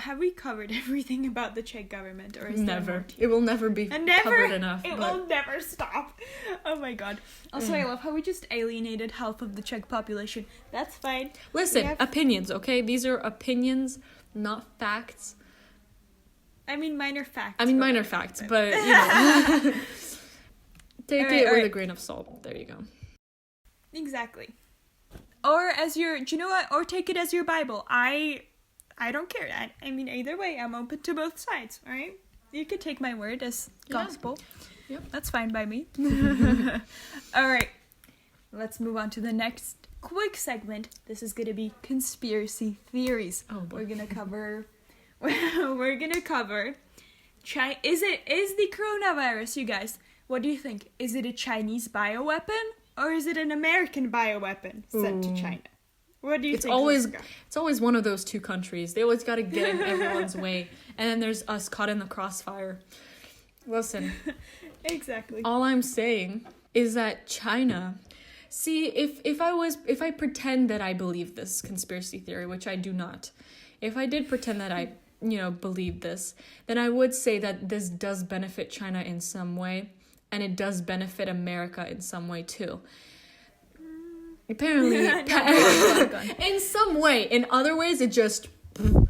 have we covered everything about the Czech government, or is there more to It will never be covered enough. It will never stop. Oh my god. Also, I love how we just alienated half of the Czech population. That's fine. Listen, opinions, okay? These are opinions, not facts. I mean, minor facts. but you know. Take it with a grain of salt. There you go. Exactly. Or do you know what? Or take it as your Bible. I don't care. I mean, either way, I'm open to both sides, alright? You could take my word as gospel. Yep. That's fine by me. Alright. Let's move on to the next quick segment. This is going to be conspiracy theories. Oh, boy. We're going to cover... Is the coronavirus, you guys, what do you think? Is it a Chinese bioweapon? Or is it an American bioweapon sent to China? What do you think? It's always one of those two countries. They always got to get in everyone's way. And then there's us caught in the crossfire. Listen. Exactly. All I'm saying is that China... See, if I pretend that I believe this conspiracy theory, which I do not. If I did pretend that I, believe this, then I would say that this does benefit China in some way. And it does benefit America in some way too. Apparently, in some way. In other ways, it just, But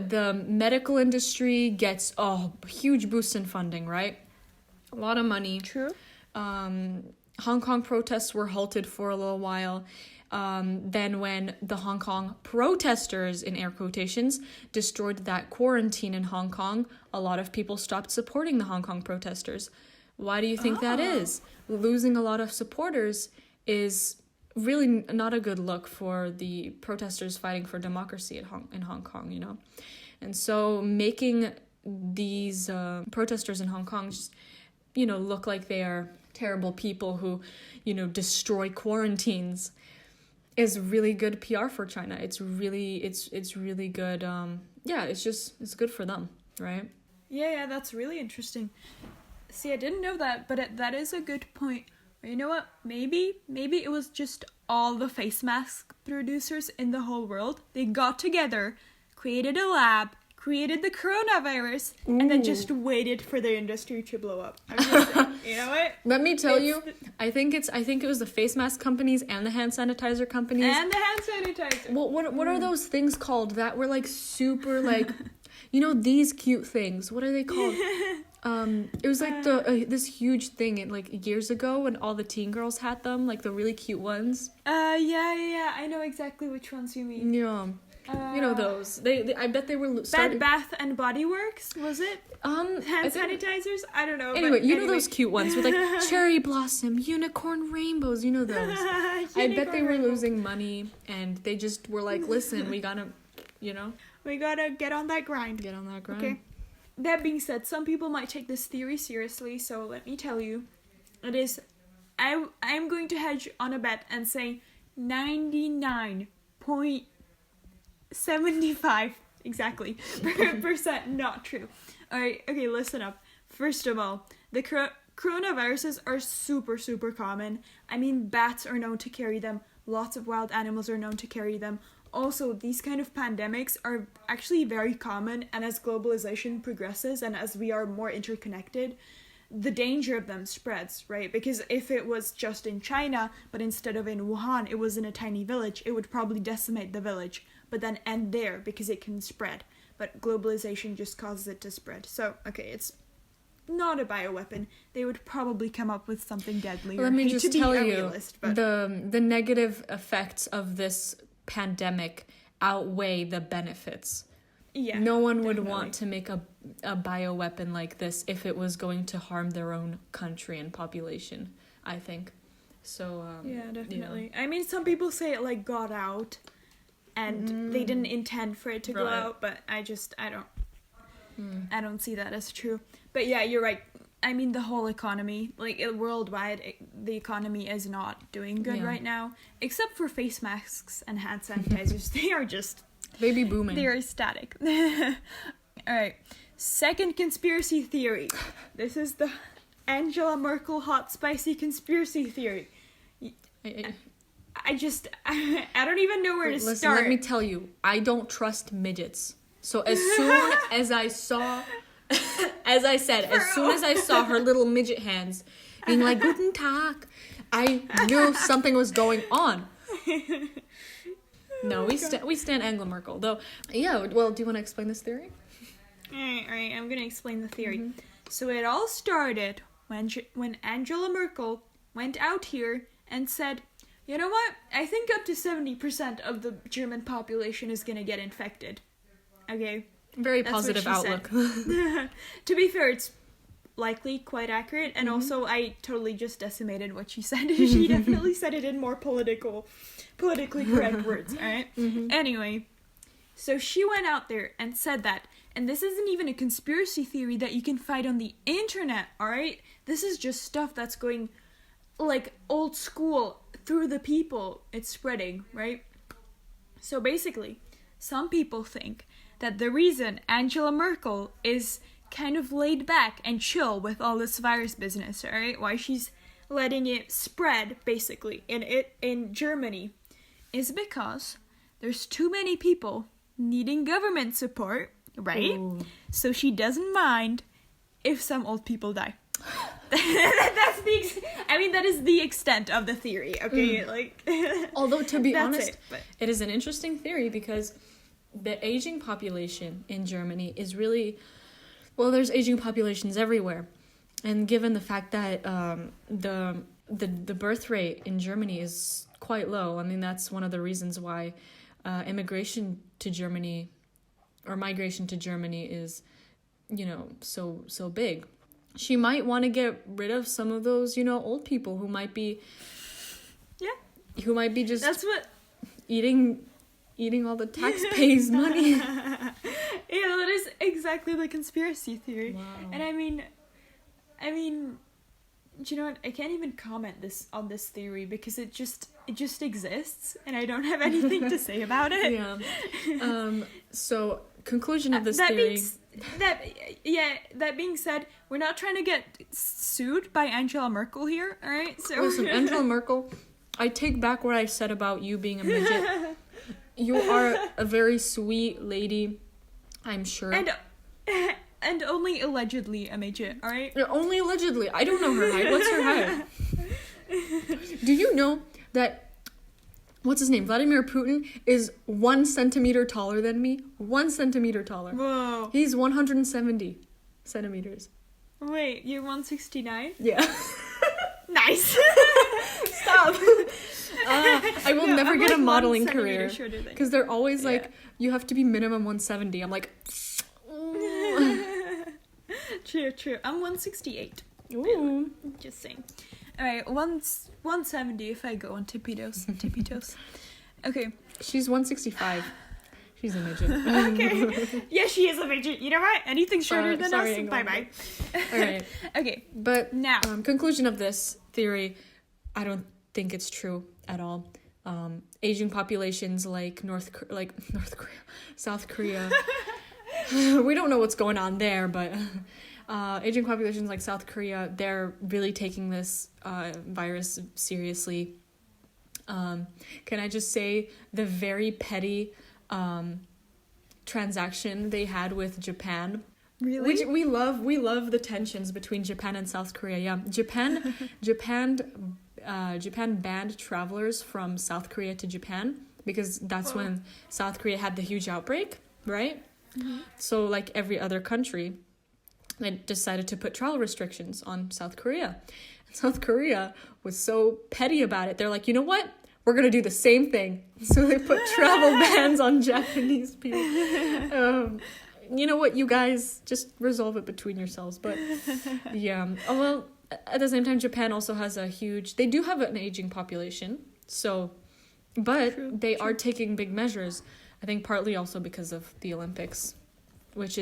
the medical industry gets a huge boost in funding, right? A lot of money. True. Hong Kong protests were halted for a little while. Then when the Hong Kong protesters, in air quotations, destroyed that quarantine in Hong Kong, a lot of people stopped supporting the Hong Kong protesters. Why do you think that is? Losing a lot of supporters is really not a good look for the protesters fighting for democracy in Hong Kong, And so making these protesters in Hong Kong just, look like they are terrible people who, destroy quarantines is really good PR for China. It's really good. It's good for them, right? Yeah, that's really interesting. See, I didn't know that, but that is a good point. You know what? Maybe it was just all the face mask producers in the whole world. They got together, created a lab, created the coronavirus, and then just waited for the industry to blow up. I'm just saying, you know what? Let me tell you, I think it was the face mask companies and the hand sanitizer companies. And the hand sanitizer. Well, what are those things called that were like super like, these cute things? What are they called? It was like this huge thing like years ago when all the teen girls had them, like the really cute ones. Yeah. I know exactly which ones you mean. Yeah. Those. They I bet they were Bed Bath and Body Works, was it? Hand sanitizers? I don't know. Anyway, those cute ones with like cherry blossom, unicorn rainbows, those. I bet they were losing money and they just were like, listen, we gotta, we gotta get on that grind. Okay. That being said, some people might take this theory seriously, so let me tell you, it is, I'm going to hedge on a bet and say 99.75 exactly percent not true. Alright, okay, listen up. First of all, the coronaviruses are super, super common. I mean, bats are known to carry them. Lots of wild animals are known to carry them. Also, these kind of pandemics are actually very common, and as globalization progresses and as we are more interconnected, the danger of them spreads, right? Because if it was just in China, but instead of in Wuhan, it was in a tiny village, it would probably decimate the village, but then end there because it can spread. But globalization just causes it to spread. So, okay, it's not a bioweapon. They would probably come up with something deadlier. Let me just tell you, the negative effects of this pandemic outweigh the benefits. Yeah, no one would want to make a bioweapon like this if it was going to harm their own country and population, I think. So yeah, definitely. I mean, some people say it like got out and they didn't intend for it to go out, but I don't see that as true. But yeah, you're right. I mean, the whole economy, like worldwide, the economy is not doing good right now, except for face masks and hand sanitizers. They are just baby booming. They are static. All right. Second conspiracy theory. This is the Angela Merkel hot spicy conspiracy theory. I don't even know where to Listen, start. let me tell you, I don't trust midgets. So as soon as I saw, as I said, as soon as I saw her little midget hands being like, Guten Tag, I knew something was going on. No, we stand Angela Merkel. Though, yeah, well, do you want to explain this theory? Alright, I'm gonna explain the theory. So it all started when Angela Merkel went out here and said, you know what? I think up to 70% of the German population is gonna get infected. Okay? Very That's positive what she outlook. To be fair, it's likely quite accurate, and also I totally just decimated what she said. She definitely said it in more politically correct words, alright? Anyway, so she went out there and said that, and this isn't even a conspiracy theory that you can find on the internet, alright? This is just stuff that's going, like, old school, through the people. It's spreading, right? So basically, some people think that the reason Angela Merkel is kind of laid back and chill with all this virus business, alright? Why she's letting it spread, basically, in Germany, is because there's too many people needing government support, right? Ooh. So she doesn't mind if some old people die. That is the extent of the theory, okay? Like, although to be honest, it is an interesting theory because the aging population in Germany is really, well, there's aging populations everywhere, and given the fact that the birth rate in Germany is quite low, I mean that's one of the reasons why immigration to Germany or migration to Germany is, so big. She might want to get rid of some of those, old people who might be just that's what eating all the taxpayers' money. Yeah, that is exactly the conspiracy theory. Wow. And I mean, do you know what? I can't even comment on this theory because it just exists, and I don't have anything to say about it. Yeah. So conclusion of this theory. That being said, we're not trying to get sued by Angela Merkel here, all right? So listen, Angela Merkel, I take back what I said about you being a midget. You are a very sweet lady, I'm sure. And only allegedly a midget, alright? Only allegedly. I don't know her height. What's her height? Do you know that, what's his name? Vladimir Putin is 1 centimeter taller than me? 1 centimeter taller. Whoa. He's 170 centimeters. Wait, you're 169? Yeah. Nice. Stop. I will never get a modeling career because they're always like, you have to be minimum 170. I'm like, True. I'm 168. ooh. Just saying. Alright, 170 if I go on tippy toes. Okay. She's 165. She's a midget. Okay. Yeah, she is a midget. You know what? Anything shorter than us, bye-bye. Alright. Okay. But now, conclusion of this theory, I don't think it's true at all. Asian populations like South Korea. We don't know what's going on there, but Asian populations like South Korea, they're really taking this virus seriously. Can I just say the very petty transaction they had with Japan? really? Which we love the tensions between Japan and South Korea. Yeah, Japan banned travelers from South Korea to Japan because that's when South Korea had the huge outbreak, right? Mm-hmm. So like every other country, they decided to put travel restrictions on South Korea. And South Korea was so petty about it. They're like, you know what? We're going to do the same thing. So they put travel bans on Japanese people. You know what? You guys just resolve it between yourselves. But yeah. Oh, well, at the same time, Japan also has they do have an aging population. So, but they are taking big measures. I think partly also because of the Olympics, if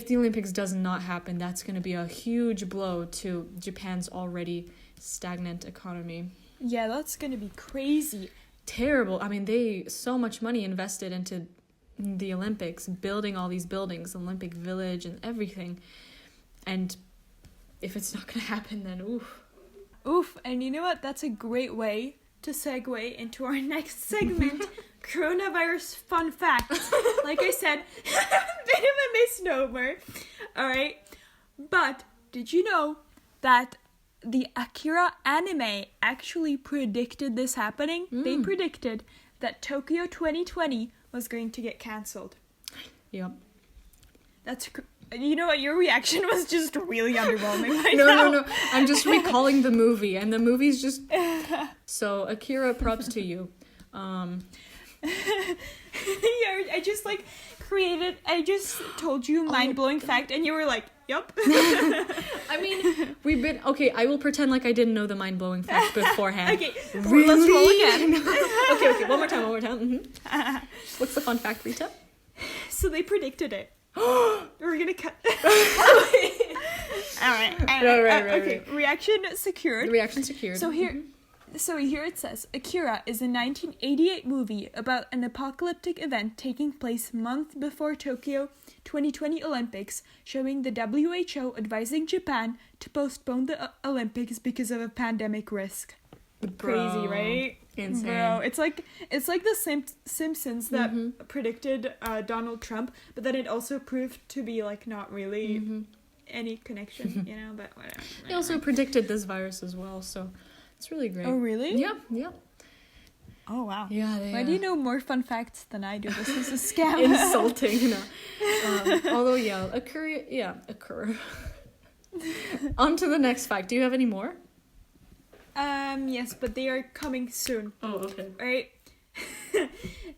the Olympics does not happen, that's going to be a huge blow to Japan's already stagnant economy. Yeah, that's going to be crazy. Terrible. I mean, so much money invested into the Olympics, building all these buildings, Olympic Village and everything. And if it's not going to happen, then oof. Oof, and you know what? That's a great way to segue into our next segment, coronavirus fun facts. Like I said, bit of a misnomer. Alright. But did you know that the Akira anime actually predicted this happening? They predicted that Tokyo 2020 was going to get cancelled. Yep. You know what? Your reaction was just really underwhelming right now. No. I'm just recalling the movie, and the movie's just... So, Akira, props to you. Yeah, I just told you mind-blowing fact, and you were like, yup. I mean, okay, I will pretend like I didn't know the mind-blowing fact beforehand. Okay, really? Let's roll again. Okay, one more time. Mm-hmm. What's the fun fact, Rita? So they predicted it. We're gonna cut. Alright. Right. Okay, reaction secured. So here it says, Akira is a 1988 movie about an apocalyptic event taking place months before Tokyo 2020 Olympics, showing the WHO advising Japan to postpone the Olympics because of a pandemic risk. Crazy, right? Insane. Bro, it's like the Simpsons that predicted Donald Trump, but then it also proved to be like not really any connection, you know, but whatever. They also predicted this virus as well, so it's really great. Oh, really? Yeah. Oh, wow. Yeah. Why do you know more fun facts than I do? This is a scam. Insulting, no. Although, Akira. On to the next fact. Do you have any more? Yes, but they are coming soon. Oh, okay. Right?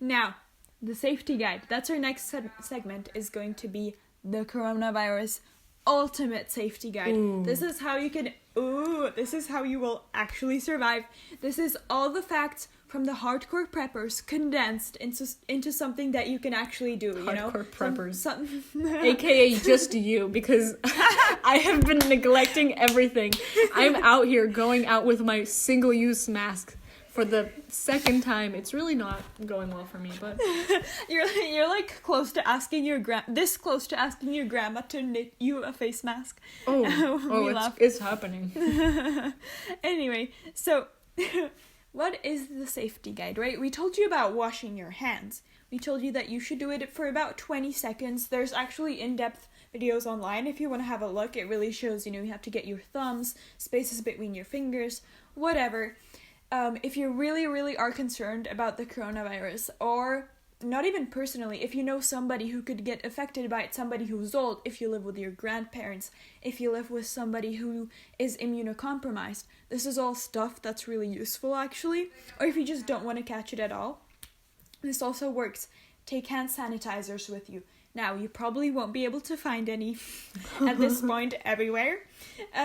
Now, the safety guide. That's our next segment is going to be the coronavirus ultimate safety guide. Ooh. This is how you will actually survive. This is all the facts from the hardcore preppers condensed into something that you can actually do, you know? Hardcore preppers. AKA just you, because I have been neglecting everything. I'm out here going out with my single-use mask for the second time. It's really not going well for me, but you're like close to asking your grandma to knit you a face mask. It's happening. Anyway, so what is the safety guide, right? We told you about washing your hands. We told you that you should do it for about 20 seconds. There's actually in-depth videos online if you want to have a look. It really shows, you have to get your thumbs, spaces between your fingers, whatever. If you really, really are concerned about the coronavirus, or not even personally, if you know somebody who could get affected by it, somebody who's old, if you live with your grandparents, if you live with somebody who is immunocompromised, this is all stuff that's really useful, actually. Or if you just don't want to catch it at all, this also works. Take hand sanitizers with you. Now, you probably won't be able to find any at this point everywhere.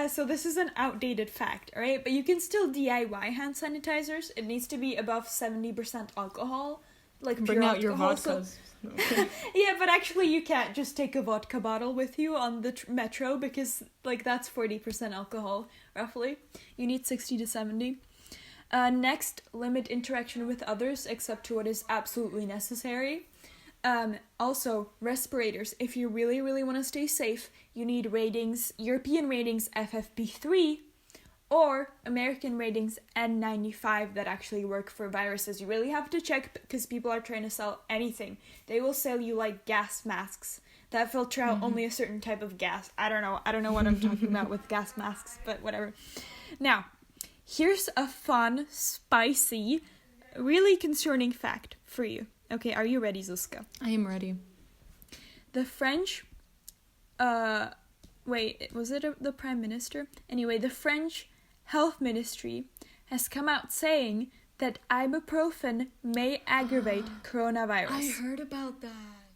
So this is an outdated fact, alright? But you can still DIY hand sanitizers. It needs to be above 70% alcohol. Like bring out your alcohol, vodkas. Okay. Yeah, but actually you can't just take a vodka bottle with you on the metro because that's 40% alcohol, roughly. You need 60 to 70. Next, limit interaction with others except to what is absolutely necessary. Also, respirators. If you really, really want to stay safe, you need European ratings FFP3 or American ratings N95 that actually work for viruses. You really have to check because people are trying to sell anything. They will sell you gas masks that filter out only a certain type of gas. I don't know what I'm talking about with gas masks, but whatever. Now, here's a fun, spicy, really concerning fact for you. Okay, are you ready, Zuzka? I am ready. The French, was it the Prime Minister? Anyway, the French Health Ministry has come out saying that ibuprofen may aggravate coronavirus. I heard about that.